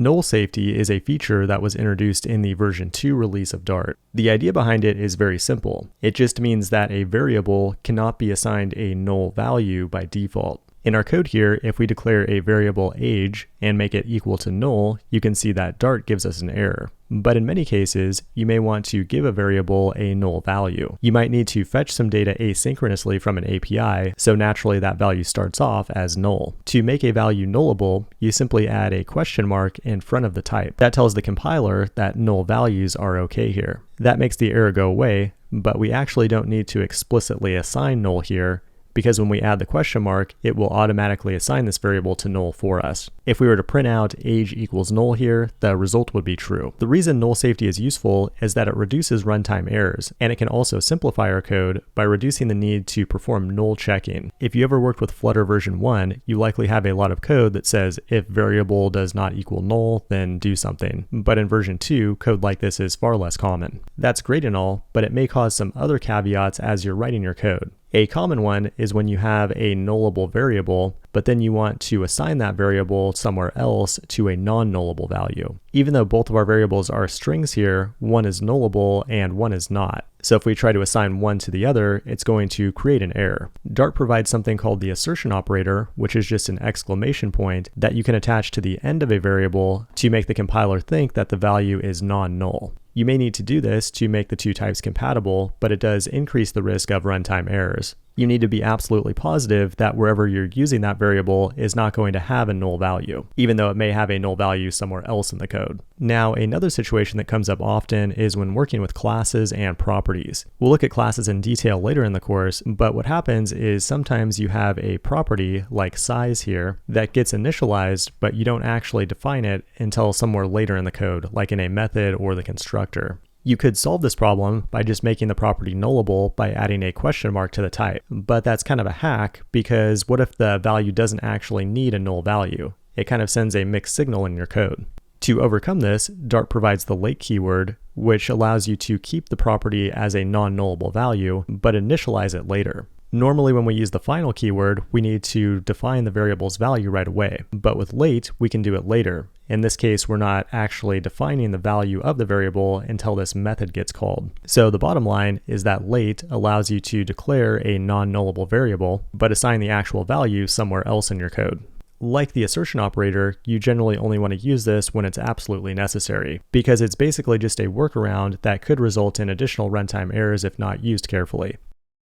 Null safety is a feature that was introduced in the version 2 release of Dart. The idea behind it is very simple. It just means that a variable cannot be assigned a null value by default. In our code here, if we declare a variable age and make it equal to null, you can see that Dart gives us an error. But in many cases, you may want to give a variable a null value. You might need to fetch some data asynchronously from an API, so naturally that value starts off as null. To make a value nullable, you simply add a question mark in front of the type. That tells the compiler that null values are okay here. That makes the error go away, but we actually don't need to explicitly assign null here, because when we add the question mark, it will automatically assign this variable to null for us. If we were to print out age equals null here, the result would be true. The reason null safety is useful is that it reduces runtime errors, and it can also simplify our code by reducing the need to perform null checking. If you ever worked with Flutter version 1, you likely have a lot of code that says if variable does not equal null, then do something. But in version 2, code like this is far less common. That's great and all, but it may cause some other caveats as you're writing your code. A common one is when you have a nullable variable, but then you want to assign that variable somewhere else to a non-nullable value. Even though both of our variables are strings here, one is nullable and one is not. So if we try to assign one to the other, it's going to create an error. Dart provides something called the assertion operator, which is just an exclamation point that you can attach to the end of a variable to make the compiler think that the value is non-null. You may need to do this to make the two types compatible, but it does increase the risk of runtime errors. You need to be absolutely positive that wherever you're using that variable is not going to have a null value, even though it may have a null value somewhere else in the code. Now, another situation that comes up often is when working with classes and properties. We'll look at classes in detail later in the course, but what happens is sometimes you have a property like size here that gets initialized, but you don't actually define it until somewhere later in the code, like in a method or the constructor. You could solve this problem by just making the property nullable by adding a question mark to the type, but that's kind of a hack because what if the value doesn't actually need a null value? It kind of sends a mixed signal in your code. To overcome this, Dart provides the late keyword, which allows you to keep the property as a non-nullable value, but initialize it later. Normally when we use the final keyword, we need to define the variable's value right away, but with late, we can do it later. In this case, we're not actually defining the value of the variable until this method gets called. So the bottom line is that late allows you to declare a non-nullable variable, but assign the actual value somewhere else in your code. Like the assertion operator, you generally only want to use this when it's absolutely necessary, because it's basically just a workaround that could result in additional runtime errors if not used carefully.